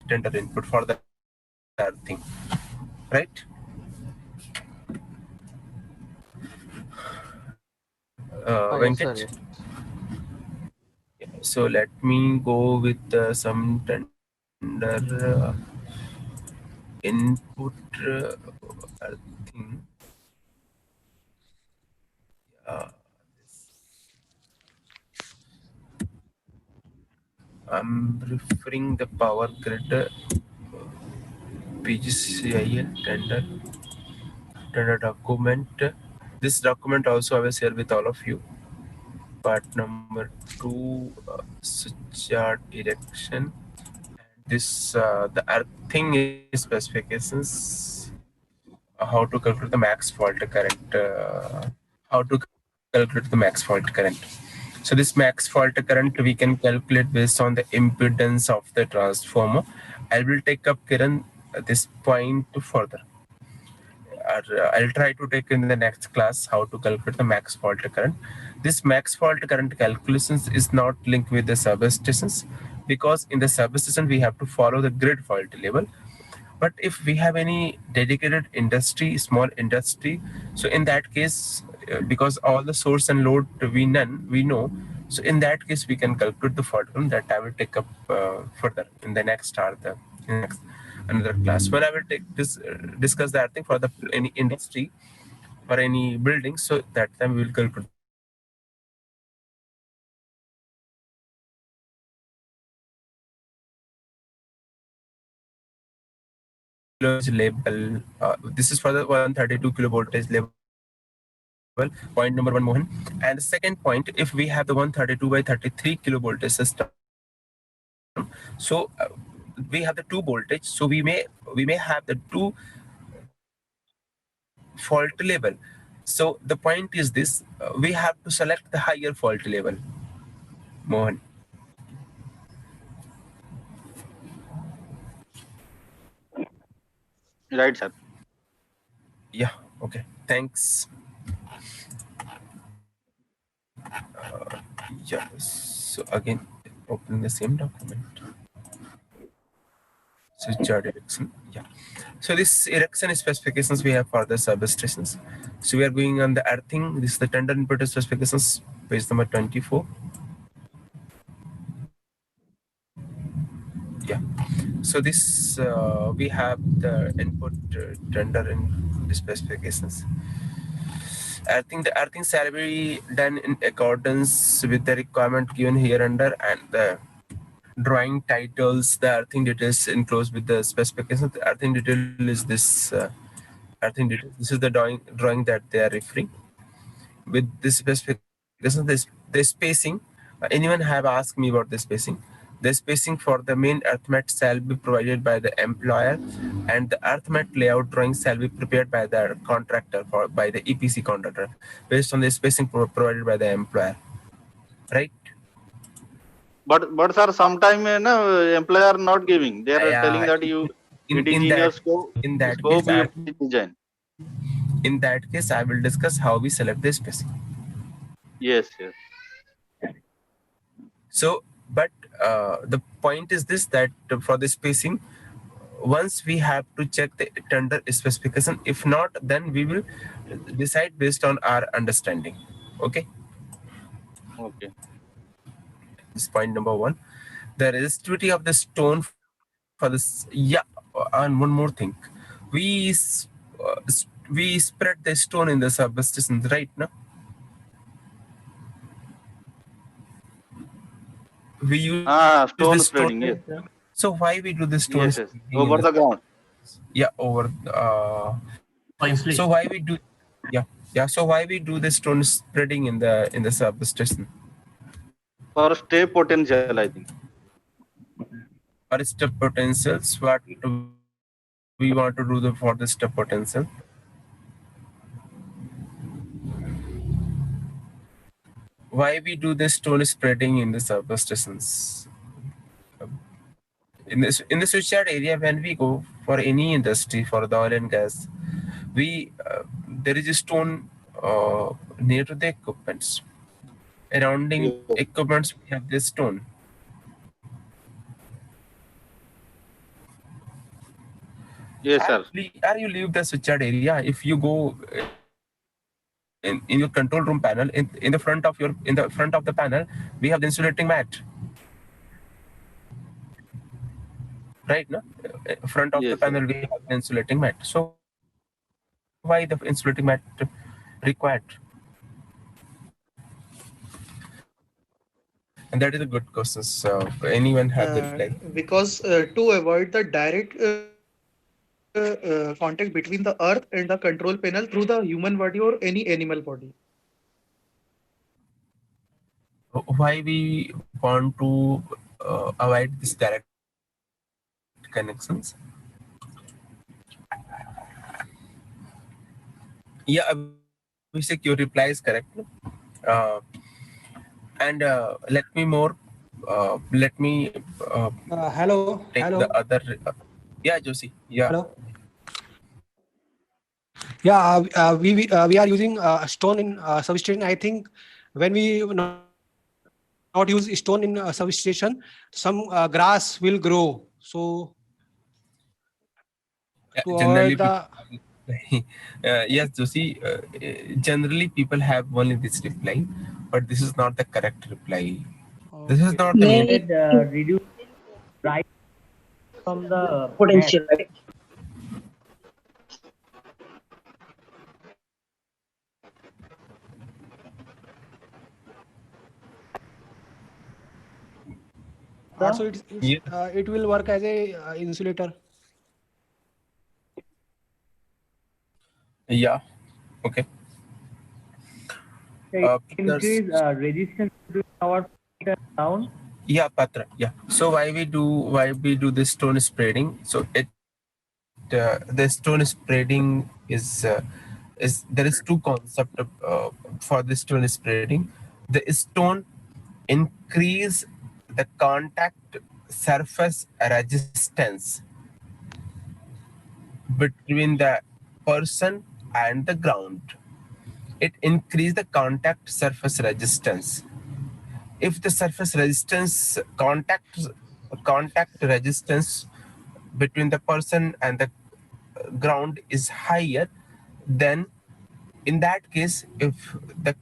tender input for the earthing, right? Yes, Venkat. sir. Yes. So let me go with some tender input earthing. Uh, I'm referring the power grid PGCIL tender document. This document also I will share with all of you. Part number 2, switch direction. This the earthing specifications. How to calculate the max fault current. How to calculate the max fault current. So this max fault current we can calculate based on the impedance of the transformer. I will take up, Kiran, this point further. I'll try to take in the next class how to calculate the max fault current. This max fault current calculations is not linked with the substations, because in the substation we have to follow the grid fault level. But if we have any dedicated industry, small industry, so in that case, because all the source and load we know, so in that case we can calculate the fault current. That I will take up further in the next next another class, where I will take this discuss that thing for the any industry or any building. So that time we will calculate the fault current. So this max fault current calculations level. This is for the 132 kilovoltage level, point number 1, Mohan. And the second point, if we have the 132 by 33 kilovoltage system, so we have the two voltage, so we may have the two fault level. So the point is this: we have to select the higher fault level, Mohan. Right, sir. Yeah. Okay. Thanks. Yeah. So again, opening the same document. Switch direction. Yeah. So this erection specifications we have for the substations. So we are going on the earthing. This is the tender input specifications, page number 24. Yeah. So this we have the input tender in the specifications. The earthing shall be done in accordance with the requirement given here under, and the drawing titles, the earthing details enclosed with the specifications. The earthing detail is this. Earthing detail. This is the drawing that they are referring. With this specifications, the spacing. Anyone have asked me about the spacing? The spacing for the main earth mat shall be provided by the employer, and the earth mat layout drawing shall be prepared by the contractor by the EPC contractor based on the spacing provided by the employer. Right? But sir, sometime employer not giving. They are telling Yeah. that you In it is in in your that scope in that case, scope you have to design. I will discuss how we select the spacing. Yes, yes. So, but the point is this, that for the spacing, once we have to check the tender specification. If not, then we will decide based on our understanding. Okay. Okay. This is point number 1. The resistivity of the stone for this. Yeah. And one more thing, we we spread the stone in the substations, right now. We use the stone Stone right spreading. now. Yes. So why we do the stone Yes, yes. spreading in the Over the ground. yeah over so why we do yeah so why we do the stone spreading in the substation? For step potential, I think. For step potentials, what we want to do for the step potential? Why we do the stone spreading in the substations? In the switchyard area, when we go for any industry, for the oil and gas, we there is a stone near to the equipments. Surrounding Yes. equipments, we have this stone. Yes, sir. Are you leave the switchyard area? If you go in your control room panel, in the front of the panel, we have the insulating mat, right? No, front of the Yes, sir. panel we have the insulating mat. So why the insulating mat required? And that is a good question. So anyone have the reply? Because to avoid the direct contact between the earth and the control panel through the human body or any animal body. Why we want to avoid this direct connections? Yeah, Abhishek, your reply is correct. Uh, and let me Hello, take hello, the other. Yeah, Josie. Yeah. hello. Yeah, we are using stone in substation. I think when we not use stone in substation, some grass will grow. So to Generally, avoid the yes, Josie. Generally, people have only this reply, but this is not the correct reply. This is okay. not the main. Said reduce right from the potential, right? Also, the Yeah. it will work as a insulator. Yeah. Okay. increase resistance to our sound. Yeah, Patra. Yeah. So why we do this stone spreading? So the stone spreading is there is two concept for the stone spreading. The stone increase the contact surface resistance between the person and the ground. It increase the contact surface resistance. If the surface resistance contact resistance between the person and the ground is higher, then in that case, if the